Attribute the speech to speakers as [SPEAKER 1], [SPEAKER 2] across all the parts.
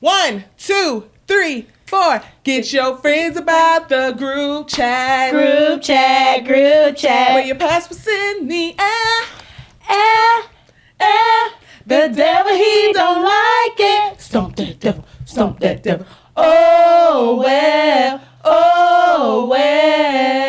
[SPEAKER 1] 1, 2, 3, 4. Get your friends about the group chat.
[SPEAKER 2] Group chat, group chat.
[SPEAKER 1] Where your past was in the air.
[SPEAKER 2] The devil, he don't like it. Stomp that devil, stomp that devil. Oh, well, oh, well.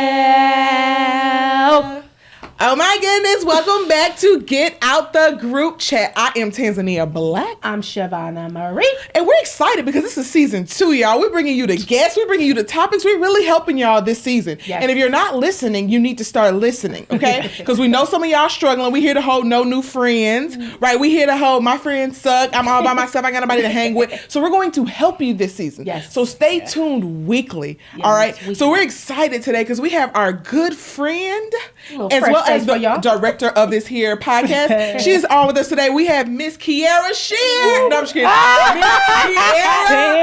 [SPEAKER 1] Oh my goodness, welcome back to Get Out the Group Chat. I am Tanzania Black.
[SPEAKER 2] I'm Shavana Marie.
[SPEAKER 1] And we're excited because this is season 2, y'all. We're bringing you the guests. We're bringing you the topics. We're really helping y'all this season.
[SPEAKER 2] Yes.
[SPEAKER 1] And if you're not listening, you need to start listening, okay? Because we know some of y'all struggling. We here to hold no new friends, right? We here to hold my friends suck. I'm all by myself. I got nobody to hang with. So we're going to help you this season.
[SPEAKER 2] Yes.
[SPEAKER 1] So stay tuned weekly, all right? So we're excited today because we have our good friend as well as the director of this here podcast. She is on with us today. We have Miss Kierra Shay. No, I'm just kidding.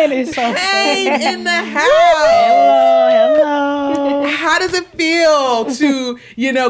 [SPEAKER 1] Miss Kierra Payne in the house.
[SPEAKER 2] Hello.
[SPEAKER 1] How does it feel to,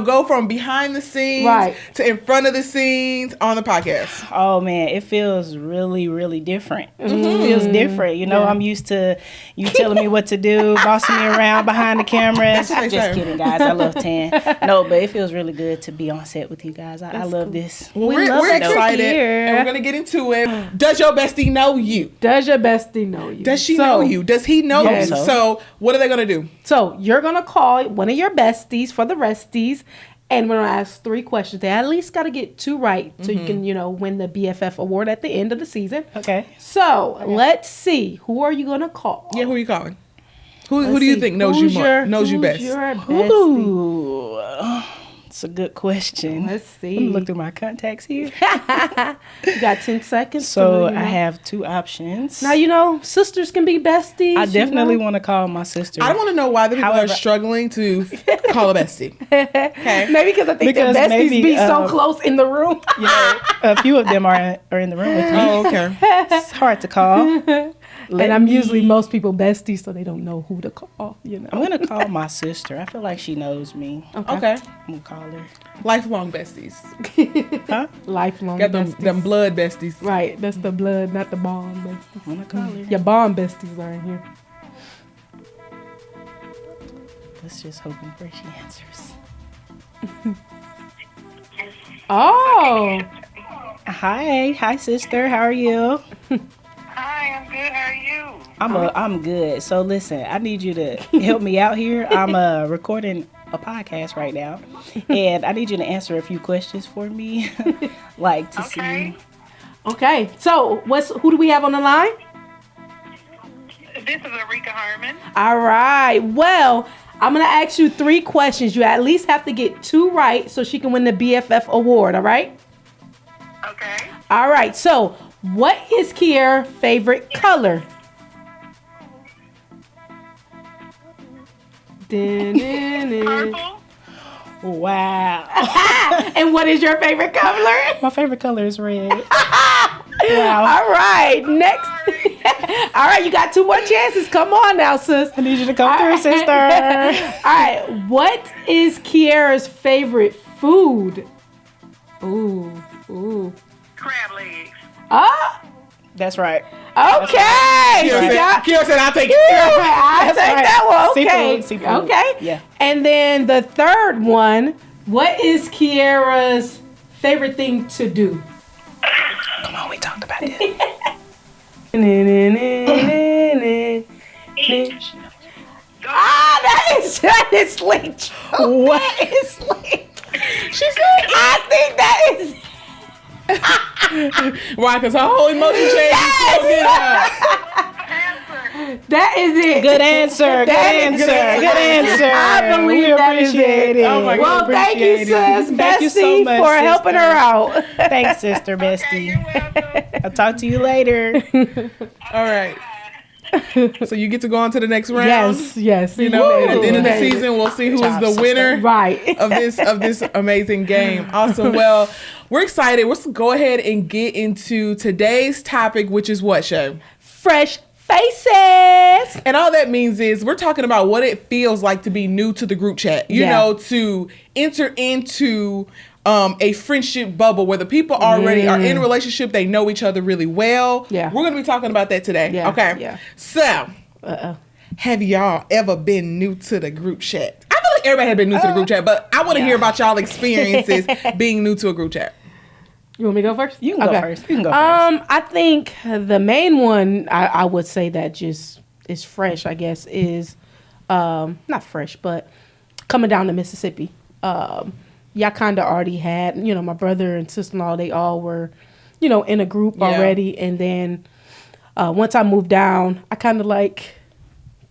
[SPEAKER 1] go from behind the scenes to in front of the scenes on the podcast?
[SPEAKER 3] Oh man, it feels really, really different. It feels different. I'm used to you telling me what to do, bossing me around behind the cameras. Just kidding, guys. I love Tan. No, but it feels really good to be on set with you guys. I love this.
[SPEAKER 1] We're excited, and we're gonna get into it. Does your bestie know you?
[SPEAKER 2] Does your bestie know you?
[SPEAKER 1] Does she know you? Does he know you? So what are they gonna do?
[SPEAKER 2] So you're gonna call one of your besties for the resties, and we're gonna ask 3 questions. They at least gotta get 2 right, so you can win the BFF award at the end of the season.
[SPEAKER 3] Okay.
[SPEAKER 2] So let's see. Who are you gonna call?
[SPEAKER 1] Yeah, who are you calling? Who do you think knows you more? Knows you best?
[SPEAKER 2] Your bestie?
[SPEAKER 3] Ooh. It's a good question.
[SPEAKER 2] Let's see.
[SPEAKER 3] Let me look through my contacts here.
[SPEAKER 2] You got 10 seconds.
[SPEAKER 3] So I have 2 options.
[SPEAKER 2] Now, sisters can be besties.
[SPEAKER 3] I definitely want to call my sister.
[SPEAKER 1] I want to know why the people are struggling to call a bestie. Okay.
[SPEAKER 2] Maybe because I think the besties be so close in the room.
[SPEAKER 3] A few of them are in the room with me.
[SPEAKER 1] Oh, okay.
[SPEAKER 3] It's hard to call.
[SPEAKER 2] And I'm usually most people besties, so they don't know who to call.
[SPEAKER 3] I'm gonna call my sister. I feel like she knows me.
[SPEAKER 1] Okay.
[SPEAKER 3] I'm gonna call her.
[SPEAKER 1] Lifelong besties.
[SPEAKER 3] Huh?
[SPEAKER 2] Lifelong
[SPEAKER 1] Got
[SPEAKER 2] besties.
[SPEAKER 1] them blood besties.
[SPEAKER 2] Right. That's the blood, not the bond besties.
[SPEAKER 3] I'm gonna call her.
[SPEAKER 2] Your bond besties are in here.
[SPEAKER 3] Let's just hoping for she answers.
[SPEAKER 2] Oh.
[SPEAKER 3] Hi, sister. How are you?
[SPEAKER 4] Hi, I'm good. How are you?
[SPEAKER 3] I'm good. So listen, I need you to help me out here. I'm recording a podcast right now, and I need you to answer a few questions for me, see.
[SPEAKER 2] Okay. So who do we have on the line?
[SPEAKER 4] This is Arika Harmon.
[SPEAKER 2] All right. Well, I'm gonna ask you 3 questions. You at least have to get 2 right so she can win the BFF award. All right.
[SPEAKER 4] Okay.
[SPEAKER 2] All right. So, what is Kierra's favorite color?
[SPEAKER 4] Purple.
[SPEAKER 3] Wow.
[SPEAKER 2] And what is your favorite color?
[SPEAKER 3] My favorite color is red. Wow.
[SPEAKER 2] All right. Next. All right. You got 2 more chances. Come on now, sis.
[SPEAKER 3] I need you to come through, sister.
[SPEAKER 2] All right. What is Kierra's favorite food? Ooh.
[SPEAKER 4] Crab legs.
[SPEAKER 2] Ah.
[SPEAKER 3] That's right.
[SPEAKER 2] Okay.
[SPEAKER 1] Kierra said, I'll take it.
[SPEAKER 2] I'll take that one. Okay.
[SPEAKER 3] Seafood.
[SPEAKER 2] Okay.
[SPEAKER 3] Yeah.
[SPEAKER 2] And then the third one, what is Kierra's favorite thing to do?
[SPEAKER 3] Come on, we talked about this.
[SPEAKER 2] That is slick. What is slick? She said, I think that is.
[SPEAKER 1] Why? Because her whole emotion changed.
[SPEAKER 2] That is it.
[SPEAKER 3] Good answer. Good answer.
[SPEAKER 2] I believe that is it.
[SPEAKER 3] Oh my God.
[SPEAKER 2] Well, thank you, sis,
[SPEAKER 3] Thank you so
[SPEAKER 2] bestie,
[SPEAKER 3] much,
[SPEAKER 2] for
[SPEAKER 3] sister.
[SPEAKER 2] helping her out.
[SPEAKER 3] Thanks, sister, bestie.
[SPEAKER 4] You're welcome.
[SPEAKER 3] I'll talk to you later.
[SPEAKER 1] All right. So you get to go on to the next round.
[SPEAKER 2] Yes.
[SPEAKER 1] And at the end of the season, we'll see who is the winner
[SPEAKER 2] Right.
[SPEAKER 1] of this amazing game. Awesome. Well, we're excited. Let's go ahead and get into today's topic, which is what, Shay?
[SPEAKER 2] Fresh faces.
[SPEAKER 1] And all that means is we're talking about what it feels like to be new to the group chat. To enter into a friendship bubble where the people already are in a relationship. They know each other really well. Yeah. We're going to be talking about that today. Yeah. Okay. Yeah. So, have y'all ever been new to the group chat? I feel like everybody had been new to the group chat, but I want to hear about y'all experiences being new to a group chat.
[SPEAKER 2] You want me to go first?
[SPEAKER 3] You can go first.
[SPEAKER 2] I think the main one I would say that just is fresh, I guess, is not fresh, but coming down to Mississippi. Y'all kind of already had, my brother and sister-in-law, they all were, in a group already. And then once I moved down, I kind of like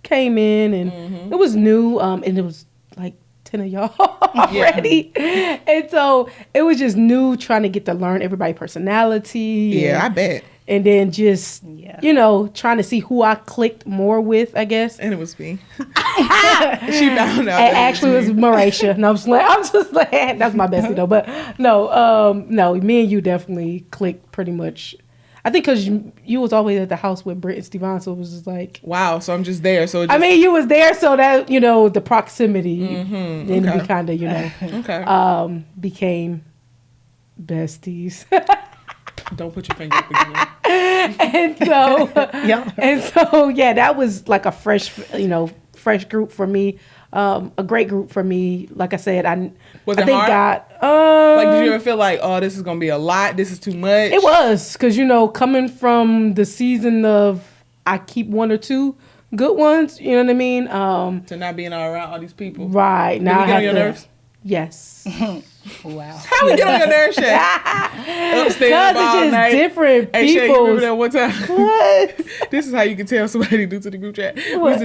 [SPEAKER 2] came in and it was new. And it was like 10 of y'all already. And so it was just new trying to get to learn everybody's personality.
[SPEAKER 1] Yeah, I bet.
[SPEAKER 2] And then just, trying to see who I clicked more with, I guess.
[SPEAKER 1] And it was me. She found out.
[SPEAKER 2] It actually was Marisha. No, I'm just like, that's my bestie though. But no, me and you definitely clicked pretty much. I think because you was always at the house with Britt and Stevan, so it was just like...
[SPEAKER 1] Wow, so I'm just there. So
[SPEAKER 2] you was there, so that, the proximity, then we kind of, became besties.
[SPEAKER 1] Don't put your finger up again.
[SPEAKER 2] And so, that was like a fresh group for me. A great group for me. Like I said, I think
[SPEAKER 1] hard?
[SPEAKER 2] God.
[SPEAKER 1] Did you ever feel like, oh, this is gonna be a lot? This is too much?
[SPEAKER 2] It was, because coming from the season of I keep one or two good ones. You know what I mean?
[SPEAKER 1] To not being all around all these people.
[SPEAKER 2] Right.
[SPEAKER 1] Now I get on your nerves?
[SPEAKER 2] Yes.
[SPEAKER 3] Wow.
[SPEAKER 1] How we get on your nerves, Shay? Upstairs
[SPEAKER 2] because it's just
[SPEAKER 1] night.
[SPEAKER 2] Different people.
[SPEAKER 1] Hey, Shay, you remember that one time?
[SPEAKER 2] What?
[SPEAKER 1] This is how you can tell somebody new to the group chat. I think we're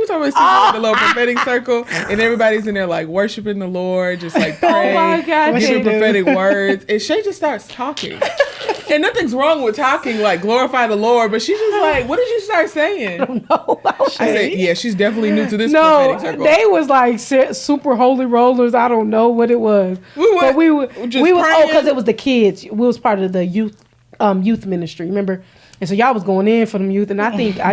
[SPEAKER 1] talking about the little prophetic circle, and everybody's in there like worshiping the Lord, just like praying, giving prophetic words. And Shay just starts talking. And nothing's wrong with talking, like glorify the Lord, but she's just like, what did you start saying?
[SPEAKER 2] I don't know.
[SPEAKER 1] I said, yeah, she's definitely new to this prophetic circle.
[SPEAKER 2] They was like super holy rollers. I don't know what it was. We were because it was the kids. We was part of the youth ministry, remember? And so y'all was going in for them youth, and I think I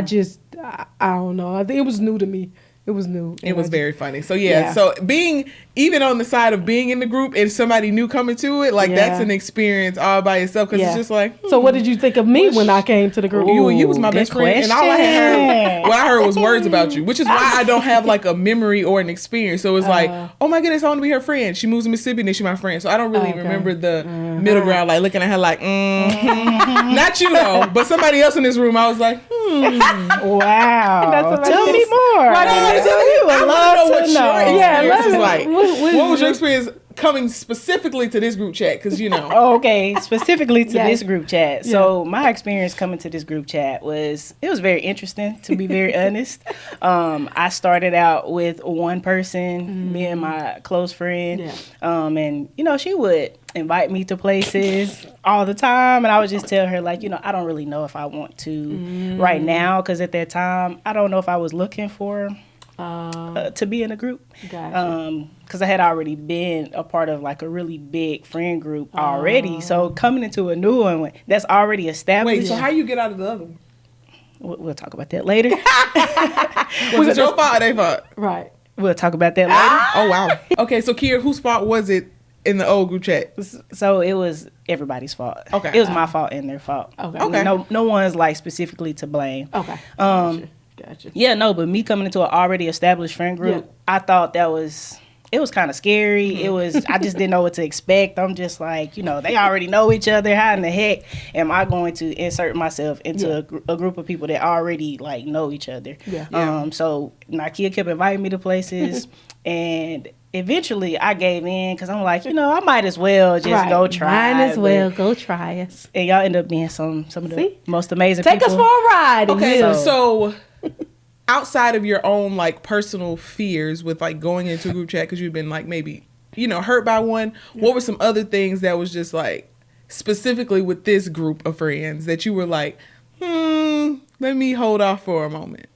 [SPEAKER 2] don't know. I think it was new to me. It was new.
[SPEAKER 1] It was very funny. So so being even on the side of being in the group and somebody new coming to it, like that's an experience all by itself, because it's just like.
[SPEAKER 2] So what did you think of me when I came to the group?
[SPEAKER 1] You was my best friend, and all I had what I heard was words about you, which is why I don't have like a memory or an experience. So it's like, oh my goodness, I want to be her friend. She moves to Mississippi, and then she's my friend. So I don't really remember the middle ground, like looking at her like, not you though, but somebody else in this room. I was like,
[SPEAKER 3] wow. Tell me more.
[SPEAKER 1] I love to know what your experience is like. What was your experience coming specifically to this group chat? Because
[SPEAKER 3] okay, specifically to this group chat. So my experience coming to this group chat was very interesting, to be very honest. I started out with one person, me and my close friend, and she would invite me to places all the time, and I would just tell her like, I don't really know if I want to right now, because at that time I don't know if I was looking for to be in a group.
[SPEAKER 2] Gotcha.
[SPEAKER 3] Because I had already been a part of like a really big friend group already. So coming into a new one that's already established.
[SPEAKER 1] Wait, so how you get out of the other one?
[SPEAKER 3] We'll talk about that later.
[SPEAKER 1] Was it your fault or their fault?
[SPEAKER 2] Right.
[SPEAKER 3] We'll talk about that later.
[SPEAKER 1] Oh, wow. Okay, so Kierra, whose fault was it in the old group chat?
[SPEAKER 3] So it was everybody's fault.
[SPEAKER 1] Okay.
[SPEAKER 3] It was my fault and their fault.
[SPEAKER 2] Okay.
[SPEAKER 3] No one's like specifically to blame.
[SPEAKER 2] Okay. Gotcha.
[SPEAKER 3] Yeah, no, but me coming into an already established friend group, I thought it was kind of scary. I just didn't know what to expect. I'm just like, they already know each other. How in the heck am I going to insert myself into a group of people that already like know each other? Yeah. So Nakia kept inviting me to places, and eventually I gave in, because I'm like, I might as well just go try.
[SPEAKER 2] Might as well go try us.
[SPEAKER 3] And y'all end up being some of the most amazing
[SPEAKER 2] people.
[SPEAKER 3] Take us
[SPEAKER 2] for a ride.
[SPEAKER 1] Okay, so outside of your own like personal fears with like going into a group chat, because you've been like maybe hurt by one, what were some other things that was just like specifically with this group of friends that you were like, let me hold off for a moment?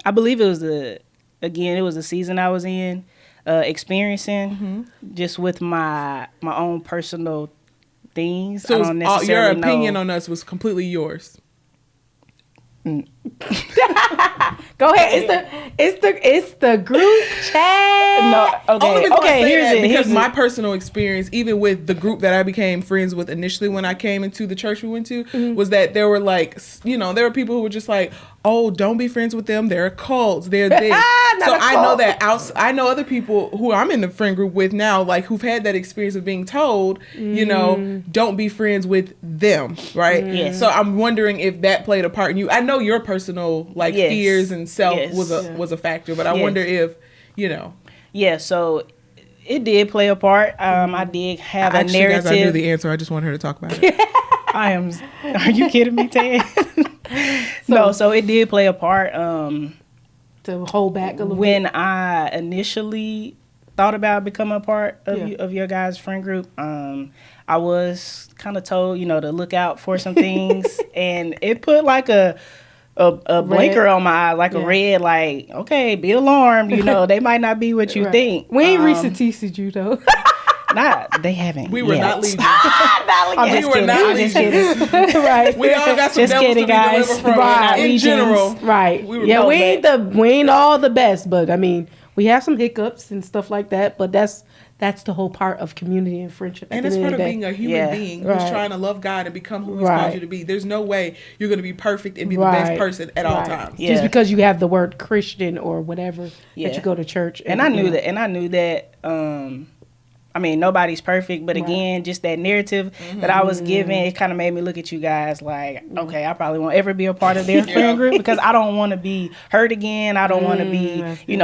[SPEAKER 3] I believe it was the season I was in, experiencing just with my own personal things.
[SPEAKER 1] So
[SPEAKER 3] I don't necessarily
[SPEAKER 1] your opinion on us was completely yours.
[SPEAKER 2] Go ahead. It's the group chat.
[SPEAKER 3] No, okay.
[SPEAKER 1] Here's it. Because my personal experience, even with the group that I became friends with initially when I came into the church we went to, was that there were like, there were people who were just like, oh, don't be friends with them. They're cults. They're this. So I know that I know other people who I'm in the friend group with now, like who've had that experience of being told, don't be friends with them, right?
[SPEAKER 3] Yes.
[SPEAKER 1] So I'm wondering if that played a part in you. I know your personal fears and self was a factor, but I wonder if
[SPEAKER 3] Yeah, so it did play a part. I did have a narrative.
[SPEAKER 1] Guys, I knew the answer. I just wanted her to talk about it.
[SPEAKER 3] Are you kidding me, Ted? So it did play a part.
[SPEAKER 2] To hold back a little
[SPEAKER 3] when
[SPEAKER 2] bit.
[SPEAKER 3] I initially thought about becoming a part of your guys' friend group, I was kind of told, to look out for some things, and it put like a blinker on my eye, like a red, like, okay, be alarmed, they might not be what you think.
[SPEAKER 2] We ain't recenteed you though.
[SPEAKER 3] They haven't.
[SPEAKER 1] We were not leaving.
[SPEAKER 3] I'm just kidding.
[SPEAKER 2] Right.
[SPEAKER 1] We all got some devils to be delivered from in general.
[SPEAKER 2] Right. We ain't all the best, but I mean, we have some hiccups and stuff like that, but that's the whole part of community and friendship.
[SPEAKER 1] And it's part of being a human being who's trying to love God and become who He's called you to be. There's no way you're going to be perfect and be the best person at all times.
[SPEAKER 2] Yeah. Just because you have the word Christian or whatever that you go to church.
[SPEAKER 3] And I knew that. I mean, nobody's perfect, but again, just that narrative that I was given, it kind of made me look at you guys like, okay, I probably won't ever be a part of their friend group because I don't want to be hurt again. I don't want to be,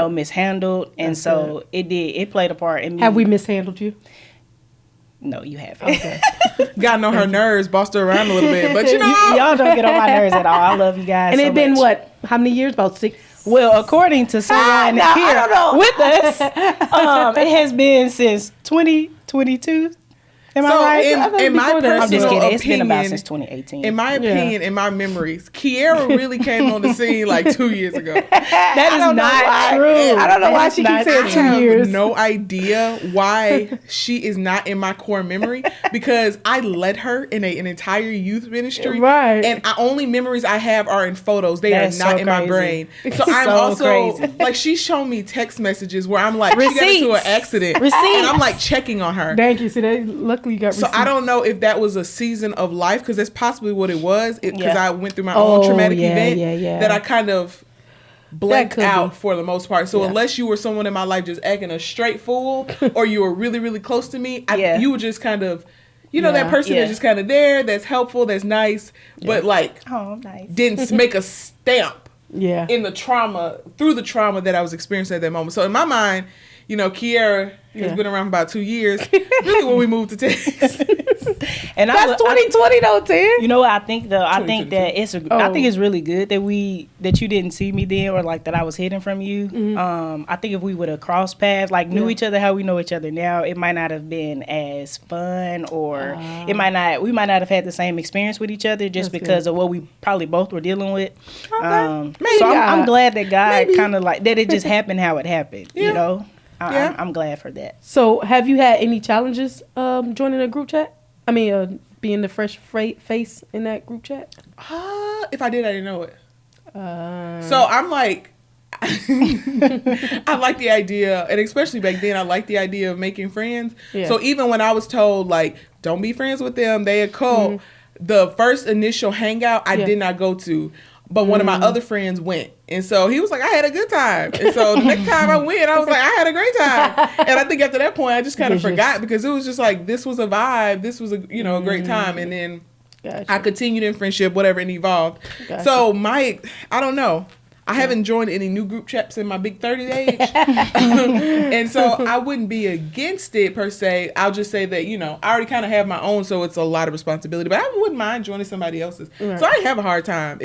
[SPEAKER 3] mishandled. And so it played a part in me.
[SPEAKER 2] Have we mishandled you?
[SPEAKER 3] No, you haven't. Okay.
[SPEAKER 1] Gotten on her nerves, bossed her around a little bit, but
[SPEAKER 3] y'all don't get on my nerves at all. I love you guys.
[SPEAKER 2] And
[SPEAKER 3] so
[SPEAKER 2] it's been
[SPEAKER 3] much.
[SPEAKER 2] what? How many years? About 6?
[SPEAKER 3] Well, according to someone here with us, it has been since 2022. Am I right?
[SPEAKER 1] In my personal
[SPEAKER 3] I'm just kidding.
[SPEAKER 1] opinion,
[SPEAKER 3] it's been about since 2018.
[SPEAKER 1] In my opinion, in my memories, Kierra really came on the scene like 2 years ago.
[SPEAKER 3] That is not true.
[SPEAKER 2] I don't know why she keeps saying 2 years.
[SPEAKER 1] I have no idea why she is not in my core memory because I led her in an entire youth ministry.
[SPEAKER 2] Right.
[SPEAKER 1] And only memories I have are in photos. They are not in my brain. So I'm also
[SPEAKER 3] crazy.
[SPEAKER 1] like, she's shown me text messages where I'm like, she got into an accident. And I'm like checking on her.
[SPEAKER 2] Thank you. See, luckily you got receipts.
[SPEAKER 1] So I don't know if that was a season of life because that's possibly what it was because I went through my own traumatic event that I kind of blanked out for the most part. So unless you were someone in my life just acting a straight fool or you were really, really close to me, you were just kind of, that person that's just kind of there, that's helpful, that's nice, but like didn't make a stamp in the trauma, through the trauma that I was experiencing at that moment. So in my mind, Kierra has been around for about 2 years. Really, when we moved to Texas,
[SPEAKER 2] and that's 2020 though, Tim.
[SPEAKER 3] You know what I think though? I think that I think it's really good that you didn't see me then, or like that I was hidden from you. Mm-hmm. I think if we would have crossed paths, like knew each other how we know each other now, it might not have been as fun, or we might not have had the same experience with each other just because of what we probably both were dealing with.
[SPEAKER 1] Okay.
[SPEAKER 3] So I'm glad that God kind of like that it just happened how it happened. I'm glad for that.
[SPEAKER 2] So, have you had any challenges joining a group chat? I mean, being the fresh face in that group chat?
[SPEAKER 1] If I did, I didn't know it. So, I'm like, I like the idea, and especially back then, I like the idea of making friends. Yeah. So, even when I was told, like, don't be friends with them, they a cult, the first initial hangout I did not go to. But one of my other friends went. And so he was like, I had a good time. And so the next time I went, I was like, I had a great time. And I think after that point, I just kind of forgot because it was just like, this was a vibe. This was a great time. And then I continued in friendship, whatever, and evolved. So I don't know. I haven't joined any new group chats in my big 30 age. And so I wouldn't be against it per se. I'll just say that, I already kind of have my own, so it's a lot of responsibility. But I wouldn't mind joining somebody else's. Right. So I didn't have a hard time.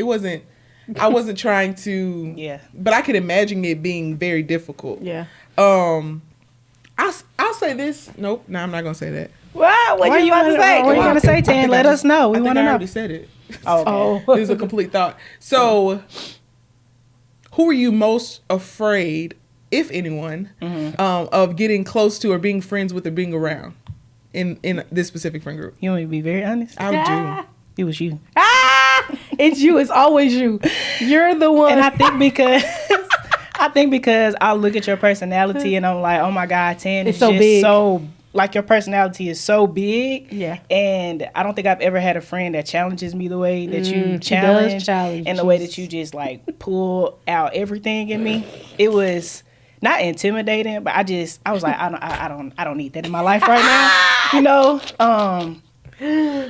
[SPEAKER 1] I wasn't trying to, but I could imagine it being very difficult. Yeah. I'll say this. Nope. No, I'm not gonna say that.
[SPEAKER 2] What are you about to say?
[SPEAKER 3] What are you gonna say, Tan? Let us know. We want to know. I
[SPEAKER 1] already said it.
[SPEAKER 3] Oh,
[SPEAKER 1] okay. It was a complete thought. So, who are you most afraid, if anyone, of getting close to or being friends with or being around in this specific friend group?
[SPEAKER 3] You want me to be very honest?
[SPEAKER 1] I do.
[SPEAKER 3] It was you.
[SPEAKER 2] It's you. It's always you. You're the one.
[SPEAKER 3] And I think because I look at your personality and I'm like, oh my God, Tan is
[SPEAKER 2] so
[SPEAKER 3] just
[SPEAKER 2] big.
[SPEAKER 3] so, like, your personality is so big.
[SPEAKER 2] Yeah.
[SPEAKER 3] And I don't think I've ever had a friend that challenges me the way that you challenge and the way that you just like pull out everything in me. It was not intimidating, but I was like, I don't need that in my life right now, you know.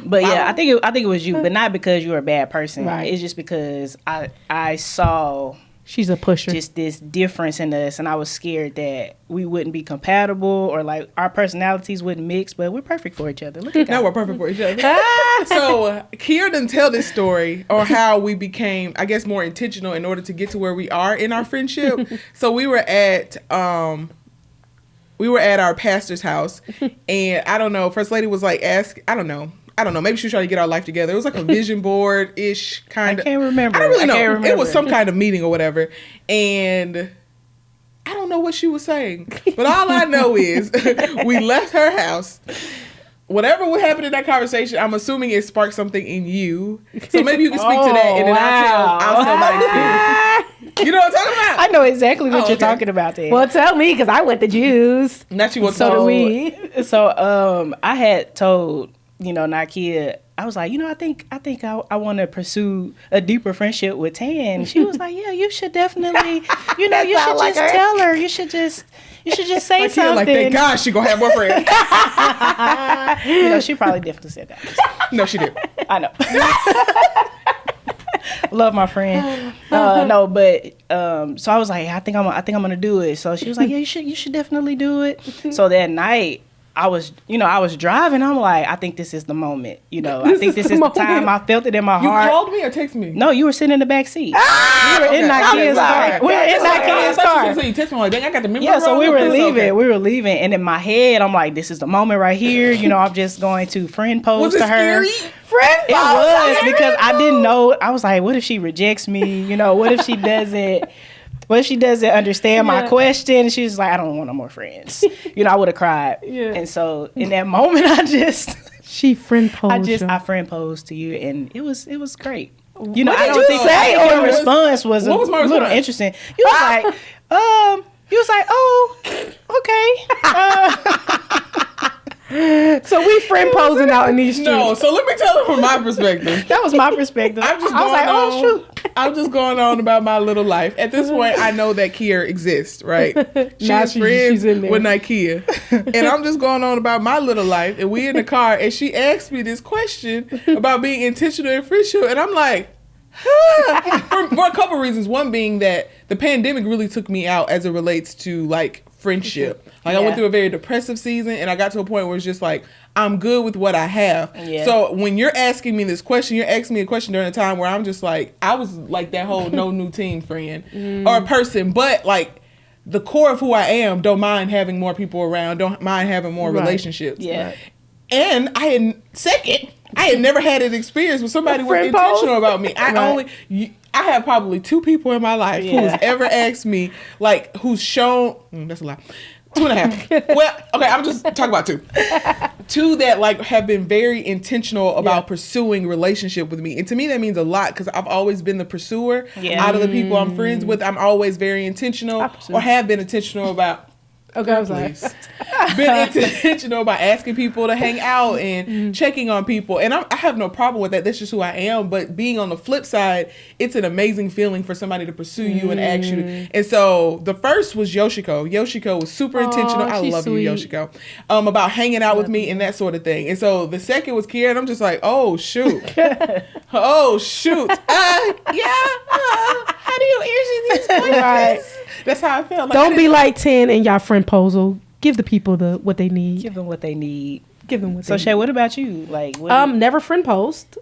[SPEAKER 3] But yeah, I think it was you, but not because you were a bad person.
[SPEAKER 2] Right.
[SPEAKER 3] It's just because I saw.
[SPEAKER 2] She's a pusher.
[SPEAKER 3] Just this difference in us, and I was scared that we wouldn't be compatible or like our personalities wouldn't mix, but we're perfect for each other. Look at
[SPEAKER 1] now we're perfect for each other. So Kierra didn't tell this story or how we became, I guess, more intentional in order to get to where we are in our friendship. So we were at our pastor's house, and I don't know, First Lady was like, I don't know. Maybe she was trying to get our life together. It was like a vision board-ish kind of.
[SPEAKER 3] I can't remember.
[SPEAKER 1] I don't really know. It was some kind of meeting or whatever. And I don't know what she was saying. But all I know is we left her house. Whatever would happen in that conversation, I'm assuming it sparked something in you. So maybe you can speak to that, and then I'll tell my experience. You know what I'm talking about?
[SPEAKER 3] I know exactly what you're talking about there.
[SPEAKER 2] Well, tell me, because I went to Jews.
[SPEAKER 1] Not you want to
[SPEAKER 2] So do we.
[SPEAKER 3] So I had told, Nakia, I was like, I think I want to pursue a deeper friendship with Tan. She was like, yeah, you should definitely, you should just tell her. You should just say something.
[SPEAKER 1] Like, thank God she gonna have more friends.
[SPEAKER 3] She probably definitely said that.
[SPEAKER 1] No, she didn't.
[SPEAKER 3] I know. Love my friend. No, but so I was like, I think I'm gonna do it. So she was like, yeah, you should definitely do it. So that night, I was driving. I'm like, I think this is the moment. I think this is the time. I felt it in my heart.
[SPEAKER 1] You called me or texted me?
[SPEAKER 3] No, you were sitting in the back seat. We were in Nakia's car. We were in Nakia's car.
[SPEAKER 1] So you texted me like, dang, I got the memory.
[SPEAKER 3] Yeah, so we were leaving. Okay. We were leaving, and in my head, I'm like, this is the moment right here. I'm just going to friend pose to her.
[SPEAKER 1] Scary?
[SPEAKER 3] It was because I didn't know. I was like, what if she rejects me? What if she doesn't? What if she doesn't understand my question? She was like, I don't want no more friends. I would have cried. Yeah. And so in that moment,
[SPEAKER 2] she friend posed.
[SPEAKER 3] I friend posed to you, and it was great.
[SPEAKER 2] What did you say?
[SPEAKER 3] Your response was a little interesting. You was like, oh, okay.
[SPEAKER 2] So we friend posing out in these streets.
[SPEAKER 1] No, so let me tell you from my perspective.
[SPEAKER 3] That was my perspective.
[SPEAKER 1] I was like, oh shoot. I'm just going on about my little life. At this point, I know that Kierra exists, right? She's friends with Nakia. And I'm just going on about my little life. And we in the car, and she asked me this question about being intentional in friendship. And I'm like, for a couple reasons. One being that the pandemic really took me out as it relates to like friendship. Like I went through a very depressive season, and I got to a point where it's just like, I'm good with what I have. Yeah. So when you're asking me this question, you're asking me a question during a time where I'm just like, I was like that whole no new team friend or a person, but like the core of who I am, don't mind having more people around, don't mind having more relationships.
[SPEAKER 3] Yeah.
[SPEAKER 1] And I had never had an experience where somebody was intentional about me. I have probably 2 people in my life who's ever asked me, like, who's shown, that's a lie, 2.5. Well, okay, I'm just talking about 2. 2 that like have been very intentional about pursuing relationship with me. And to me, that means a lot because I've always been the pursuer. Yeah. Out of the people I'm friends with, I'm always very intentional or have been intentional about.
[SPEAKER 2] Okay, I'm sorry.
[SPEAKER 1] Been intentional about asking people to hang out and checking on people. And I have no problem with that. That's just who I am. But being on the flip side, it's an amazing feeling for somebody to pursue you and ask you. And so the first was Yoshiko. Yoshiko was super intentional. I love you, Yoshiko. About hanging out with me and that sort of thing. And so the second was Kierra. And I'm just like, oh, shoot. Oh, shoot. How do you answer these questions? Right. That's how I feel. Like,
[SPEAKER 2] don't be like 10 in y'all friend posal. Give the people what they need.
[SPEAKER 3] Give them what they need.
[SPEAKER 2] So
[SPEAKER 3] Shay, what about you? Like,
[SPEAKER 2] never friend post.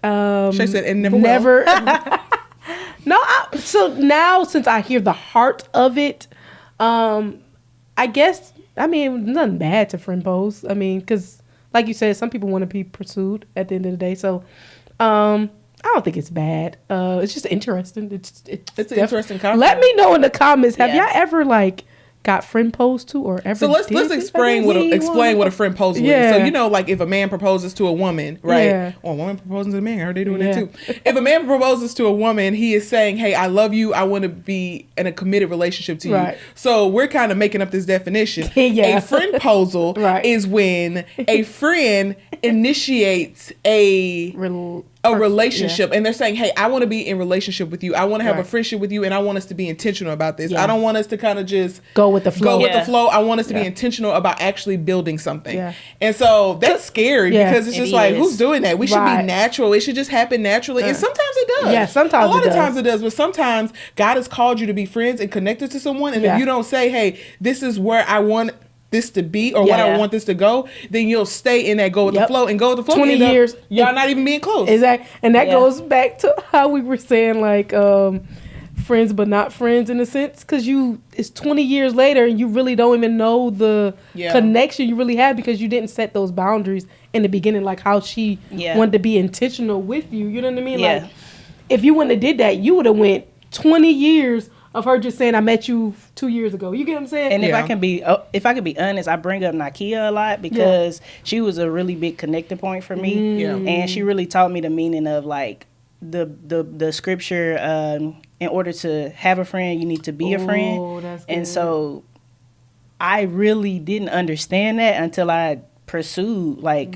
[SPEAKER 1] Shay said, and never.
[SPEAKER 2] No. So now, since I hear the heart of it, I guess nothing bad to friend post. Because, like you said, some people want to be pursued at the end of the day. So, I don't think it's bad. It's just interesting. It's an interesting concept. Let me know in the comments. Have y'all ever got friend posed to or ever.
[SPEAKER 1] So let's explain what a friend proposal is. So, you know, like if a man proposes to a woman, right? Yeah. Or a woman proposing to a man, I heard they doing that too. If a man proposes to a woman, he is saying, hey, I love you. I want to be in a committed relationship to you. So we're kind of making up this definition. A friend proposal is when a friend initiates a relationship and they're saying, hey, I want to be in relationship with you. I want to have a friendship with you and I want us to be intentional about this. I don't want us to kind of just
[SPEAKER 2] go with the flow.
[SPEAKER 1] I want us to be intentional about actually building something. And so that's scary because it's just like, who's doing that? We should be natural. It should just happen naturally. And sometimes it does.
[SPEAKER 2] Yeah, sometimes
[SPEAKER 1] a lot of times it does. But sometimes God has called you to be friends and connected to someone. And if you don't say, hey, this is where I want this to be or what I want this to go, then you'll stay in that go with the flow and go with the flow.
[SPEAKER 2] 20 years.
[SPEAKER 1] Y'all not even being close.
[SPEAKER 2] Exactly. And that goes back to how we were saying like friends but not friends in a sense, because it's 20 years later and you really don't even know the connection you really had because you didn't set those boundaries in the beginning, like how she wanted to be intentional with you. You know what I mean? Like if you wouldn't have did that, you would have went 20 years of her just saying I met you 2 years ago. You get what I'm saying?
[SPEAKER 3] And if I can be honest, I bring up Nakia a lot because she was a really big connecting point for me. And she really taught me the meaning of like the scripture, in order to have a friend, you need to be a friend.
[SPEAKER 2] That's good.
[SPEAKER 3] And so I really didn't understand that until I pursued like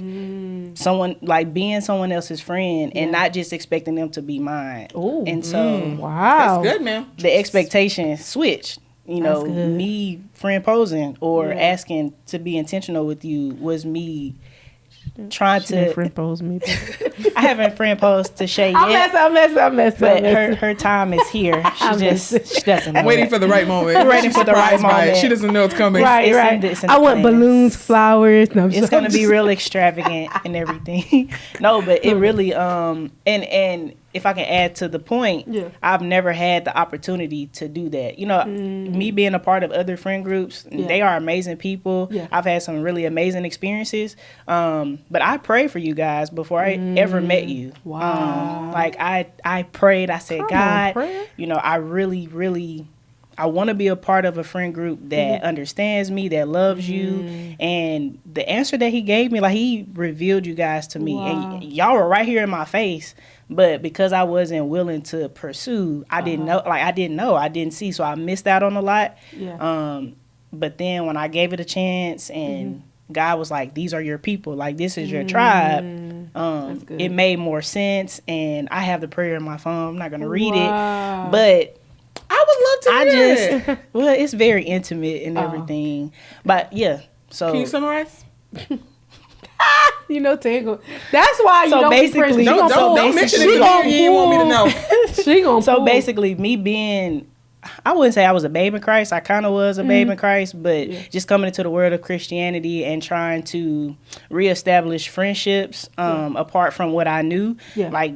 [SPEAKER 3] someone, like being someone else's friend and not just expecting them to be mine. And so
[SPEAKER 2] wow,
[SPEAKER 1] that's good, man.
[SPEAKER 3] The expectation switched. You know, me friend posing or asking to be intentional with you was me trying to
[SPEAKER 2] friend pose me.
[SPEAKER 3] I haven't friend posed to Shay yet.
[SPEAKER 2] I messed
[SPEAKER 3] but her time is here. She doesn't know.
[SPEAKER 1] Waiting for the right moment.
[SPEAKER 3] Waiting for the right moment.
[SPEAKER 1] She doesn't know it's coming.
[SPEAKER 2] Right. I want balloons, flowers. No,
[SPEAKER 3] it's going to be real extravagant and everything. No, but it really and if I can add to the point, I've never had the opportunity to do that. You know, me being a part of other friend groups, they are amazing people. I've had some really amazing experiences. But I prayed for you guys before I ever met you.
[SPEAKER 2] Wow.
[SPEAKER 3] Like I prayed, I said, God, you know, I really, really, I want to be a part of a friend group that understands me, that loves you. And the answer that he gave me, like he revealed you guys to me. Wow. And y'all were right here in my face. But because I wasn't willing to pursue, I didn't know. Like I didn't see. So I missed out on a lot. But then when I gave it a chance and God was like, these are your people. Like this is your tribe. It made more sense. And I have the prayer in my phone. I'm not going to read it. But
[SPEAKER 1] I would love to hear it.
[SPEAKER 3] Well, it's very intimate and everything. But yeah. So
[SPEAKER 1] can you summarize?
[SPEAKER 2] You know, Tangle. That's why you don't
[SPEAKER 3] basically
[SPEAKER 1] don't mention it to me. You want me to know.
[SPEAKER 2] She gonna
[SPEAKER 3] so basically, me being, I wouldn't say I was a babe in Christ. I kind of was a babe in Christ, but just coming into the world of Christianity and trying to reestablish friendships apart from what I knew, like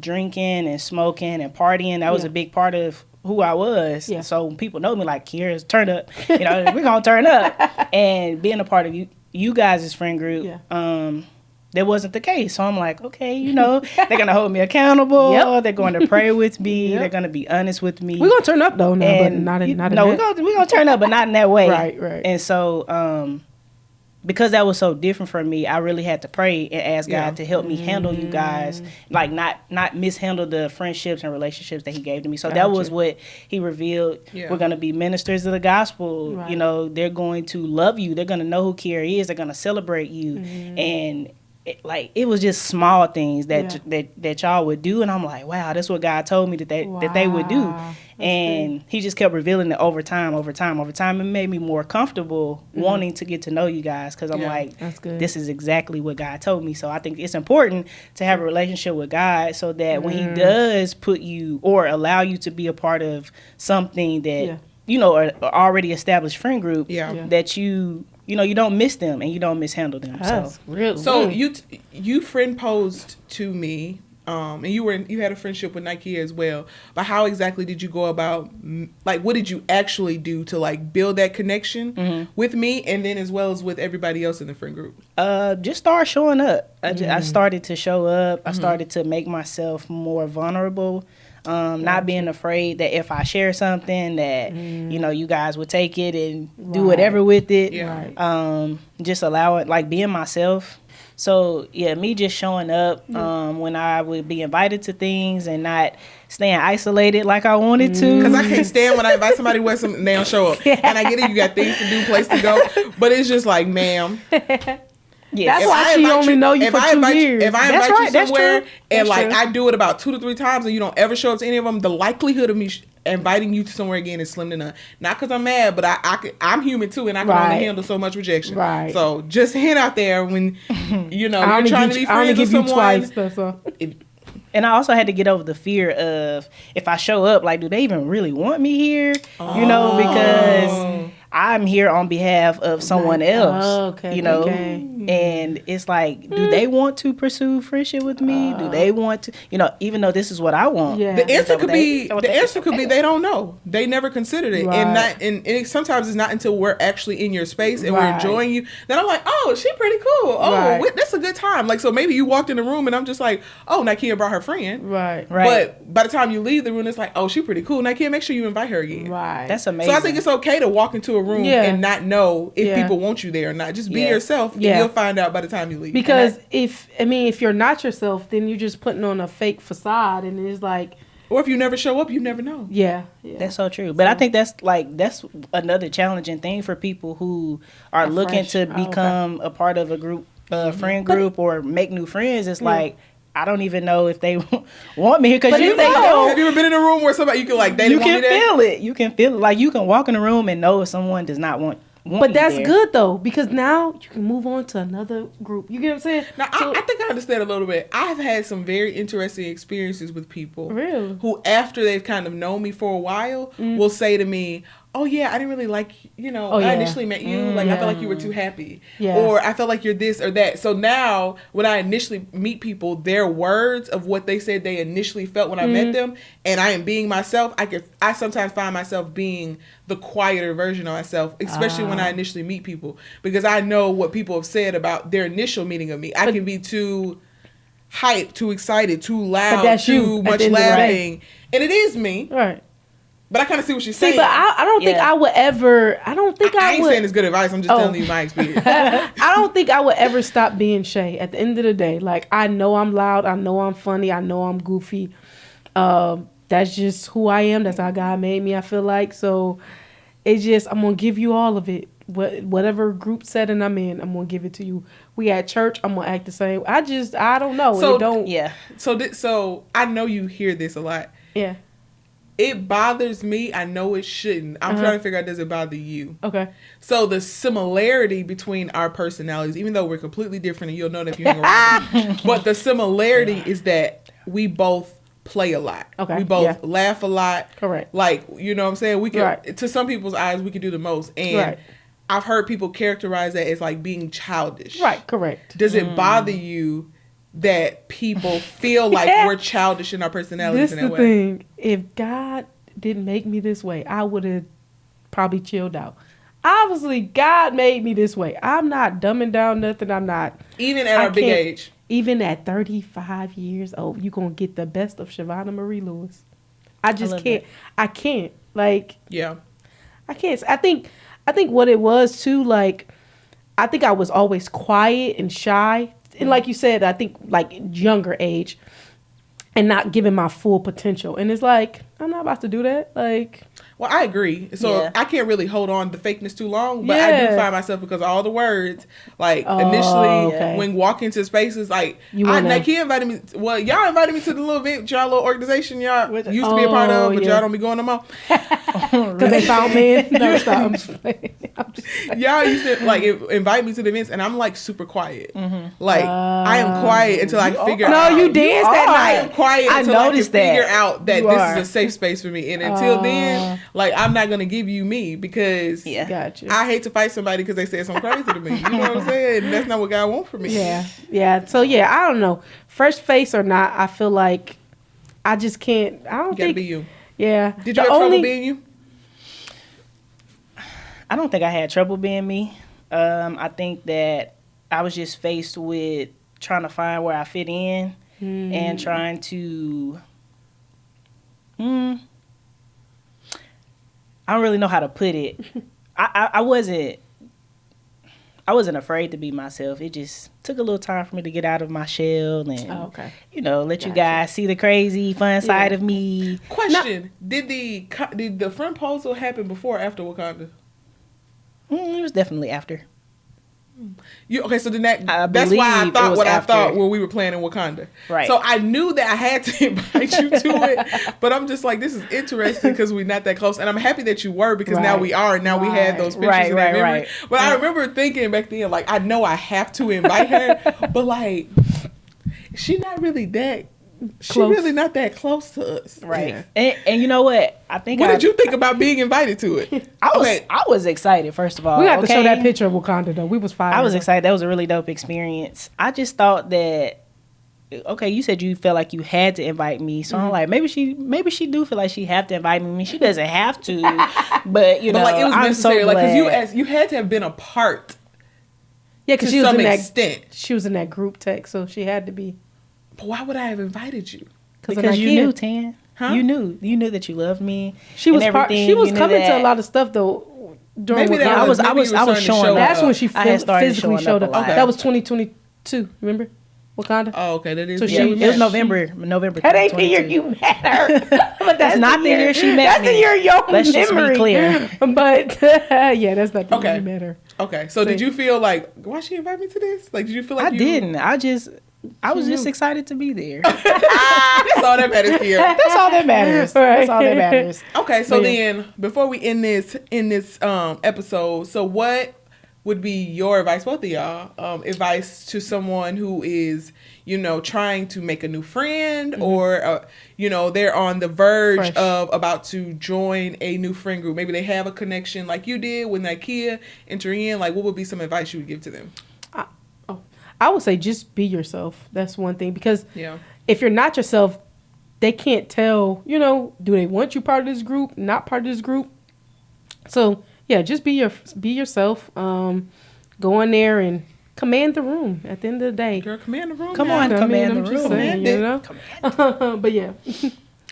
[SPEAKER 3] drinking and smoking and partying. That was a big part of who I was. So people know me like, Kierra's turn up. You know, we're gonna turn up. And being a part of you guys' friend group, that wasn't the case. So I'm like, okay, you know, they're going to hold me accountable. They're going to pray with me. They're going to be honest with me.
[SPEAKER 2] We're going to turn up though, but not in that.
[SPEAKER 3] No, we're going to turn up, but not in that way.
[SPEAKER 2] Right.
[SPEAKER 3] And so, because that was so different for me, I really had to pray and ask God to help me handle you guys, like not mishandle the friendships and relationships that he gave to me. So that was what he revealed. We're going to be ministers of the gospel. You know, they're going to love you. They're going to know who Kierra is. They're going to celebrate you. And it was just small things that y'all would do, and I'm like, wow, that's what God told me that they would do. And he just kept revealing it over time. It made me more comfortable wanting to get to know you guys, because I'm like, this is exactly what God told me. So I think it's important to have a relationship with God so that when he does put you or allow you to be a part of something that you know, an already established friend group, that you know, you don't miss them and you don't mishandle them.
[SPEAKER 2] That's real.
[SPEAKER 1] So you friend posed to me, and you had a friendship with Nike as well. But how exactly did you go about, like, what did you actually do to like build that connection with me, and then as well as with everybody else in the friend group?
[SPEAKER 3] Just start showing up. I started to show up. I started to make myself more vulnerable. Not being afraid that if I share something that, you know, you guys would take it and do whatever with it.
[SPEAKER 1] Yeah.
[SPEAKER 3] Just allow it, like being myself. So, yeah, me just showing up when I would be invited to things and not staying isolated like I wanted to.
[SPEAKER 1] Because I can't stand when I invite somebody with something and they don't show up. And I get it, you got things to do, place to go. But it's just like, ma'am.
[SPEAKER 2] Yes. That's why she only know you for 2 years.
[SPEAKER 1] If I invite you somewhere and like I do it about 2 to 3 times and you don't ever show up to any of them, the likelihood of me inviting you to somewhere again is slim to none. Not because I'm mad, but I'm human too, and I can only handle so much rejection.
[SPEAKER 2] Right.
[SPEAKER 1] So just hint out there when you're trying to be friends with someone.
[SPEAKER 2] Twice, that's all.
[SPEAKER 3] And I also had to get over the fear of if I show up, like, do they even really want me here? You know, because I'm here on behalf of someone else. You know, and it's like, do they want to pursue friendship with me? Do they want to? You know, even though this is what I want.
[SPEAKER 1] Yeah. The answer could be they don't know. They never considered it, and it, sometimes it's not until we're actually in your space and we're enjoying you that I'm like, oh, she pretty cool. Oh, that's a good time. Like, so maybe you walked in the room and I'm just like, oh, Nakia brought her friend.
[SPEAKER 2] Right.
[SPEAKER 1] But by the time you leave the room, it's like, oh, she pretty cool. Nakia, make sure you invite her again.
[SPEAKER 2] Right.
[SPEAKER 3] That's amazing.
[SPEAKER 1] So I think it's okay to walk into a room and not know if people want you there or not. Just be yourself, and you'll find out by the time you leave.
[SPEAKER 2] Because if you're not yourself, then you're just putting on a fake facade, and it's like,
[SPEAKER 1] or if you never show up, you never know.
[SPEAKER 2] Yeah.
[SPEAKER 3] That's so true. But I think that's another challenging thing for people who are looking to become a part of a group, friend group, or make new friends. It's like, I don't even know if they want me here, because you know.
[SPEAKER 1] Have you ever been in a room where somebody you can like they didn't want me there?
[SPEAKER 3] You can feel it. Like, you can walk in a room and know if someone does not want
[SPEAKER 2] but that's
[SPEAKER 3] there.
[SPEAKER 2] good though, because now you can move on to another group. You get what I'm saying?
[SPEAKER 1] Now, I think I understand a little bit. I've had some very interesting experiences with people who, after they've kind of known me for a while, will say to me, oh yeah, I didn't really like, I initially met you, like I felt like you were too happy, or I felt like you're this or that. So now when I initially meet people, their words of what they said they initially felt when I met them, and I am being myself, I sometimes find myself being the quieter version of myself, especially when I initially meet people, because I know what people have said about their initial meeting of me. I can be too hyped, too excited, too loud, too much laughing, and it is me.
[SPEAKER 2] Right.
[SPEAKER 1] But I kind of see what she's saying.
[SPEAKER 2] But I don't think I would ever. I don't think I would.
[SPEAKER 1] I ain't saying it's good advice. I'm just telling you my experience.
[SPEAKER 2] I don't think I would ever stop being Shay. At the end of the day, like, I know I'm loud. I know I'm funny. I know I'm goofy. That's just who I am. That's how God made me, I feel like. So it's just, I'm gonna give you all of it. Whatever group setting I'm in, I'm gonna give it to you. We at church, I'm gonna act the same. I don't know.
[SPEAKER 1] So
[SPEAKER 2] it don't.
[SPEAKER 3] Yeah.
[SPEAKER 1] So I know you hear this a lot.
[SPEAKER 2] Yeah.
[SPEAKER 1] It bothers me. I know it shouldn't. I'm trying to figure out, does it bother you?
[SPEAKER 2] Okay.
[SPEAKER 1] So the similarity between our personalities, even though we're completely different, and you'll know that if you hang around, but the similarity is that we both play a lot.
[SPEAKER 2] Okay.
[SPEAKER 1] We both laugh a lot.
[SPEAKER 2] Correct.
[SPEAKER 1] Like, you know what I'm saying? We can, to some people's eyes, we can do the most. And I've heard people characterize that as like being childish.
[SPEAKER 2] Right. Correct.
[SPEAKER 1] Does it bother you that people feel like we're childish in our personalities in that way?
[SPEAKER 2] This is the thing. If God didn't make me this way, I would have probably chilled out. Obviously, God made me this way. I'm not dumbing down nothing. I'm not.
[SPEAKER 1] Even at our big age.
[SPEAKER 2] Even at 35 years old, you're going to get the best of Shavonna Marie Lewis. I just can't. I can't. Like. Yeah. I can't. I think what it was too, like, I think I was always quiet and shy. And like you said, I think like younger age and not giving my full potential. And it's like, I'm not about to do that. Like,
[SPEAKER 1] well, I agree. So I can't really hold on to fakeness too long, but I do find myself, because of all the words, like initially when walking to spaces, like Nakia invited me. Well, y'all invited me to the little event, y'all little organization y'all used to be a part of, but y'all don't be going no more.
[SPEAKER 2] Because they found me. No, stop. I'm just playing.
[SPEAKER 1] Y'all used to like invite me to the events, and I'm like super quiet. Like I am quiet until I figure out.
[SPEAKER 2] No, you danced that night.
[SPEAKER 1] I'm quiet until I can figure out that this is a safe space for me, and until then. Like, I'm not going to give you me, because
[SPEAKER 2] gotcha.
[SPEAKER 1] I hate to fight somebody because they said something crazy to me. You know what I'm saying? And that's not what God wants for me.
[SPEAKER 2] Yeah. So, I don't know. Fresh face or not, I feel like I just can't. I don't think.
[SPEAKER 1] You got to be you.
[SPEAKER 2] Yeah.
[SPEAKER 1] Did you have trouble being you?
[SPEAKER 3] I don't think I had trouble being me. I think that I was just faced with trying to find where I fit in and trying to I don't really know how to put it. I wasn't afraid to be myself. It just took a little time for me to get out of my shell and, let you guys see the crazy, fun side of me.
[SPEAKER 1] Question: Did the frontposal happen before or after Wakanda?
[SPEAKER 3] It was definitely after.
[SPEAKER 1] So then that's why I thought what after. I thought when we were playing in Wakanda. Right. So I knew that I had to invite you to it, but I'm just like, this is interesting because we're not that close, and I'm happy that you were because now we are, and now we had those pictures and that memory. But I remember thinking back then, like, I know I have to invite her, but like, she's not really that. She's really not that close to us,
[SPEAKER 3] right? And you know what? I think.
[SPEAKER 1] What did you think about being invited to it?
[SPEAKER 3] I was excited. First of all,
[SPEAKER 2] we got to show that picture of Wakanda though. We was fine.
[SPEAKER 3] I was excited. That was a really dope experience. I just thought that. Okay, you said you felt like you had to invite me, so I'm like, maybe she do feel like she have to invite me. She doesn't have to, but you know, like, it was necessary.
[SPEAKER 1] So like, because you had to have been a part.
[SPEAKER 2] Yeah, because she was in that. She was in that group text, so she had to be.
[SPEAKER 1] But why would I have invited you?
[SPEAKER 3] Because you knew, Tan. Huh? You knew that you loved me.
[SPEAKER 2] She was She was coming to a lot of stuff though. During
[SPEAKER 1] maybe I was showing.
[SPEAKER 2] That's when she physically showed up. Okay. That was 2022. Remember, Wakanda.
[SPEAKER 1] Oh, okay, that is.
[SPEAKER 3] So it was November.
[SPEAKER 2] That ain't the year you met her. But
[SPEAKER 3] that's not the year she met me.
[SPEAKER 2] That's the year your
[SPEAKER 3] Let's
[SPEAKER 2] memory.
[SPEAKER 3] Just be clear.
[SPEAKER 2] But that's not the year you met her.
[SPEAKER 1] Okay, so did you feel like, why she invite me to this? Like, did you feel like
[SPEAKER 3] I didn't. I was just excited to be there.
[SPEAKER 1] That's all that matters here.
[SPEAKER 3] That's all that matters. Right. That's all that matters.
[SPEAKER 1] Okay, so then before we end this episode, so what would be your advice, both of y'all, advice to someone who is, trying to make a new friend or, they're on the verge of about to join a new friend group. Maybe they have a connection like you did with Kierra entering in. Like, what would be some advice you would give to them?
[SPEAKER 2] I would say just be yourself. That's one thing. Because if you're not yourself, they can't tell, do they want you part of this group, not part of this group? So, just be yourself. Go in there and command the room at the end of the day.
[SPEAKER 1] Girl, command the room.
[SPEAKER 3] Come on, command the room.
[SPEAKER 2] Saying, but yeah.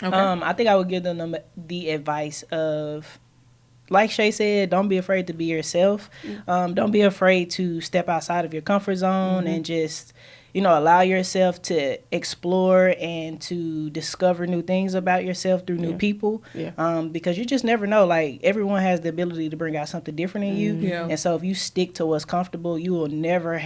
[SPEAKER 3] Okay. I think I would give them the advice of, like Shay said, don't be afraid to be yourself. Don't be afraid to step outside of your comfort zone and just, allow yourself to explore and to discover new things about yourself through new people. Yeah. Because you just never know. Like, everyone has the ability to bring out something different in you. Yeah. And so if you stick to what's comfortable, you will never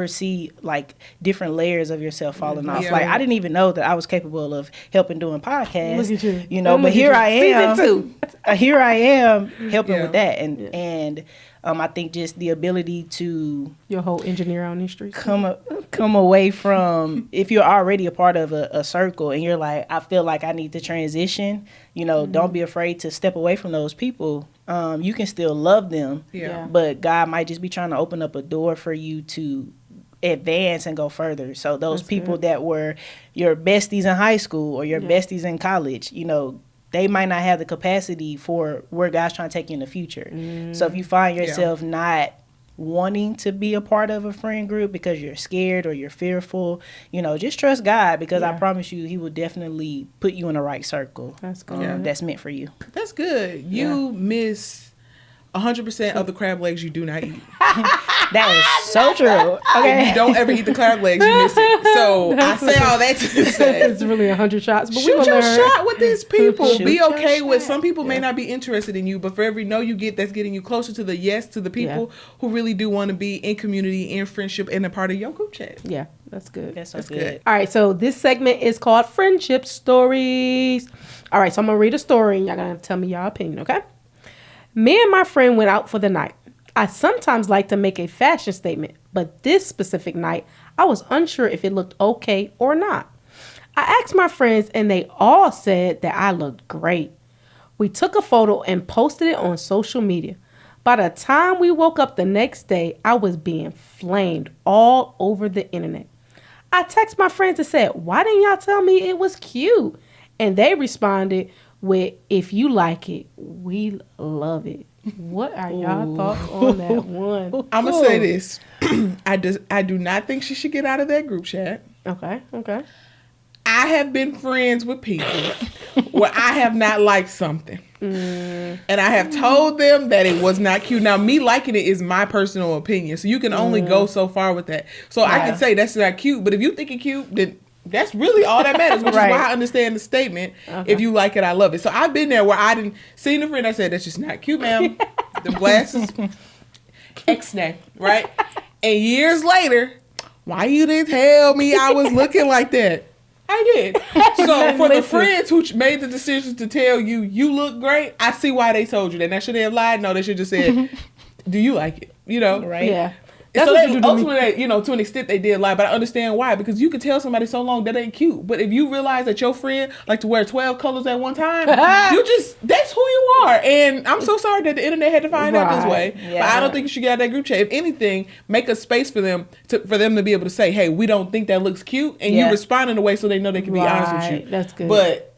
[SPEAKER 3] see like different layers of yourself falling off. Like, I didn't even know that I was capable of helping doing podcasts.
[SPEAKER 2] Look at you.
[SPEAKER 3] But here I am. Season 2. Here I am helping with that. And I think just the ability to
[SPEAKER 2] your whole engineer on these streets
[SPEAKER 3] come away from, if you're already a part of a circle and you're like, I feel like I need to transition, don't be afraid to step away from those people. You can still love them, but God might just be trying to open up a door for you to advance and go further. So those people that were your besties in high school or your besties in college, they might not have the capacity for where God's trying to take you in the future. So if you find yourself not wanting to be a part of a friend group because you're scared or you're fearful, just trust God, because I promise you, He will definitely put you in the right circle. That's good. That's meant for you.
[SPEAKER 1] That's good. You miss 100% of the crab legs you do not eat.
[SPEAKER 3] That is so true. Okay.
[SPEAKER 1] If you don't ever eat the crab legs, you miss it. So I say all that to say
[SPEAKER 2] it's really 100 shots. But
[SPEAKER 1] shoot your shot with these people. Be okay with, some people may not be interested in you, but for every no you get, that's getting you closer to the yes to the people who really do want to be in community, in friendship, and a part of your group chat.
[SPEAKER 2] Yeah, that's good.
[SPEAKER 3] That's good.
[SPEAKER 2] All right, so this segment is called Friendship Stories. All right, so I'm going to read a story and y'all going to tell me your opinion, okay? Me and my friend went out for the night. I sometimes like to make a fashion statement, but this specific night, I was unsure if it looked okay or not. I asked my friends and they all said that I looked great. We took a photo and posted it on social media. By the time we woke up the next day, I was being flamed all over the internet. I texted my friends and said, why didn't y'all tell me it was cute? And they responded with, if you like it, we love it. What are y'all thoughts on that one?
[SPEAKER 1] I'm going to say this. I do not think she should get out of that group chat.
[SPEAKER 2] Okay.
[SPEAKER 1] I have been friends with people where I have not liked something. And I have told them that it was not cute. Now, me liking it is my personal opinion. So you can only go so far with that. So I can say that's not cute. But if you think it's cute, then that's really all that matters, which is why I understand the statement. Okay. If you like it, I love it. So I've been there where I didn't see a friend. I said, that's just not cute, ma'am. The glasses, X-nay, right? And years later, why you didn't tell me I was looking like that? I did. So for the friends who made the decision to tell you, you look great, I see why they told you that. Now, should they have lied? No, they should just said, do you like it? You know?
[SPEAKER 2] Right. Yeah.
[SPEAKER 1] So ultimately, you know, to an extent they did lie, but I understand why, because you could tell somebody so long that ain't cute. But if you realize that your friend like to wear 12 colors at one time, that's who you are. And I'm so sorry that the internet had to find out this way. Yeah. But I don't think you should get out of that group chat. If anything, make a space for them to be able to say, hey, we don't think that looks cute. And you respond in a way so they know they can be honest with you.
[SPEAKER 2] That's good.
[SPEAKER 1] But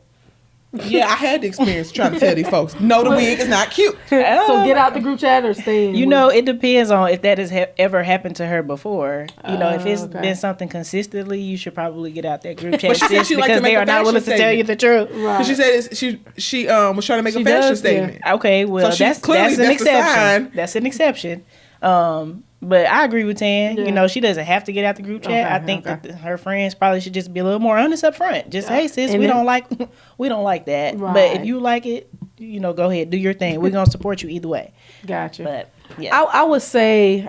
[SPEAKER 1] yeah, I had the experience trying to tell these folks, no, the wig is not cute.
[SPEAKER 2] So get out the group chat or stay in.
[SPEAKER 3] You know, it depends on if that has ever happened to her before. You know, if it's been something consistently, you should probably get out that group chat.
[SPEAKER 1] But she said she
[SPEAKER 3] because they are not willing to tell you the truth.
[SPEAKER 1] Right. She said she was trying to make a fashion statement.
[SPEAKER 3] Yeah. Okay, well, so that's an exception. That's an exception. But I agree with Tan. Yeah. You know, she doesn't have to get out the group chat. I think that her friends probably should just be a little more honest up front. Just, hey, sis, we don't like that. Right. But if you like it, you know, go ahead, do your thing. We're gonna support you either way.
[SPEAKER 2] Gotcha.
[SPEAKER 3] But yeah,
[SPEAKER 2] I would say,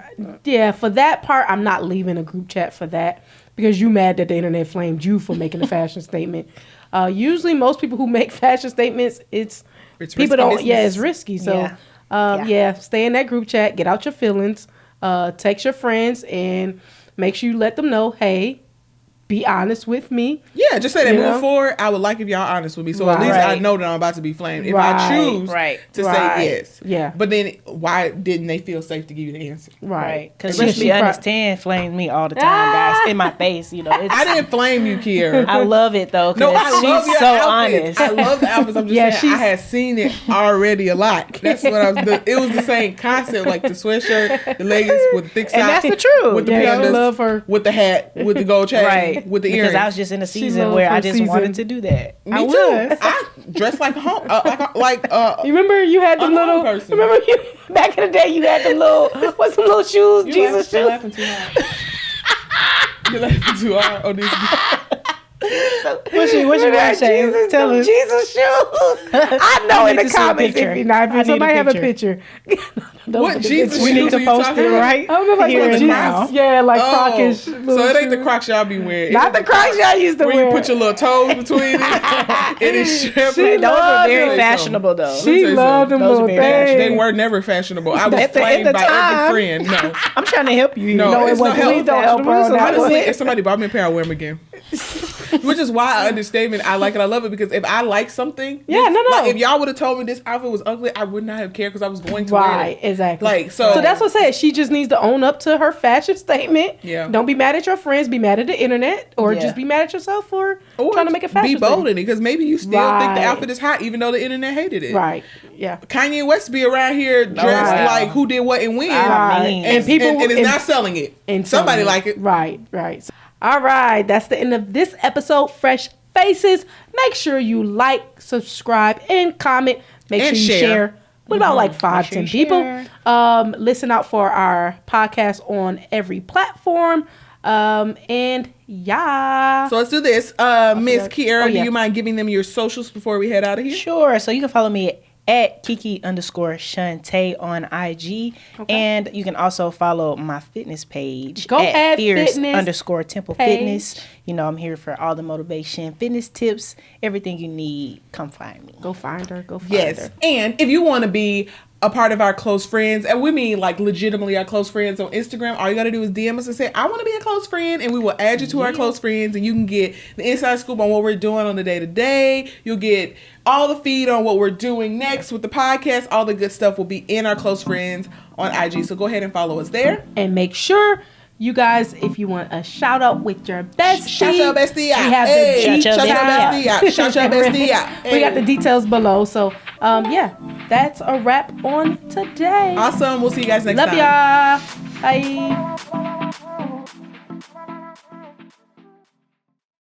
[SPEAKER 2] for that part, I'm not leaving a group chat for that because you mad that the internet flamed you for making a fashion statement. Usually, most people who make fashion statements, it's people don't. Business. Yeah, it's risky. So, stay in that group chat. Get out your feelings. Text your friends and make sure you let them know, hey, be honest with me.
[SPEAKER 1] Yeah, just say that moving forward, I would like if y'all honest with me. So at least I know that I'm about to be flamed. If I choose to say yes. Yeah. But then why didn't they feel safe to give you the answer?
[SPEAKER 3] Right. Because let's be honest, Tan flamed me all the time, guys. In my face, you know. I
[SPEAKER 1] didn't flame you, Kierra.
[SPEAKER 3] I love it though.
[SPEAKER 1] No, I love
[SPEAKER 3] she's so
[SPEAKER 1] outfits.
[SPEAKER 3] honest.
[SPEAKER 1] I love the outfits. I'm just saying I had seen it already a lot. That's what I was doing. It was the same concept, like the sweatshirt, the leggings with the thick side.
[SPEAKER 3] And that's the truth.
[SPEAKER 1] With the pandas, love her. With the hat, with the gold chain. Right. With the earrings.
[SPEAKER 3] Because I was just in a season where I just wanted to do that.
[SPEAKER 1] Me too. I dressed like a home,
[SPEAKER 2] you remember you had the little person. Remember you back in the day you had the little some little shoes, Jesus shoes.
[SPEAKER 1] You're laughing too hard. You're laughing too hard on this.
[SPEAKER 3] What you wearing, Shay? Tell us.
[SPEAKER 2] Jesus shoes. I know in the comments if you're not. Somebody have a picture.
[SPEAKER 1] What Jesus shoes?
[SPEAKER 3] We need to post it right.
[SPEAKER 2] I don't know if I said Crocs. Yeah, like Crockish.
[SPEAKER 1] So it ain't the Crocs y'all be wearing.
[SPEAKER 2] Not the Crocs y'all used to wear.
[SPEAKER 1] Where you put your little toes between it. It is stripped.
[SPEAKER 3] Those are very fashionable though.
[SPEAKER 2] She loved them little things.
[SPEAKER 1] They were never fashionable. I was flamed by every friend. No,
[SPEAKER 3] I'm trying to help you.
[SPEAKER 1] No, it's not help.
[SPEAKER 2] Honestly,
[SPEAKER 1] if somebody bought me a pair, I'll wear them again. Which is why I understand it. I like it. I love it because if I like something, like if y'all would have told me this outfit was ugly, I would not have cared because I was going to wear it.
[SPEAKER 2] Exactly.
[SPEAKER 1] Like
[SPEAKER 2] so that's what I said. She just needs to own up to her fashion statement.
[SPEAKER 1] Yeah.
[SPEAKER 2] Don't be mad at your friends. Be mad at the internet, or just be mad at yourself for trying to make a fashion.
[SPEAKER 1] Be bold in it because maybe you still think the outfit is hot, even though the internet hated it.
[SPEAKER 2] Right. Yeah.
[SPEAKER 1] Kanye West be around here dressed like who did what and when, and people and is not selling it. And somebody like it.
[SPEAKER 2] Right. Right. All right, that's the end of this episode, Fresh Faces. Make sure you like, subscribe, and comment. Make sure you share with about like 5-10 people. Listen out for our podcast on every platform. And
[SPEAKER 1] so let's do this. Miss Kierra, do you mind giving them your socials before we head out of here?
[SPEAKER 3] Sure. So you can follow me at Kiki_Shantae on IG. And you can also follow my fitness page at Fierce_Temple Fitness. You know, I'm here for all the motivation, fitness tips, everything you need. Come find me.
[SPEAKER 2] Go find her. Go find her.
[SPEAKER 1] Yes. And if you want to be a part of our close friends, and we mean like legitimately our close friends on Instagram, all you got to do is DM us and say, I want to be a close friend, and we will add you to our close friends, and you can get the inside scoop on what we're doing on the day-to-day. You'll get all the feed on what we're doing next with the podcast. All the good stuff will be in our close friends on IG, so go ahead and follow us there.
[SPEAKER 2] And make sure you guys, if you want a shout out with your bestie,
[SPEAKER 1] shout your bestie out.
[SPEAKER 2] We have the
[SPEAKER 1] shout your bestie out. Shout your bestie out.
[SPEAKER 2] We got the details below. So that's a wrap on today.
[SPEAKER 1] Awesome. We'll see you guys next time.
[SPEAKER 2] Love y'all. Bye.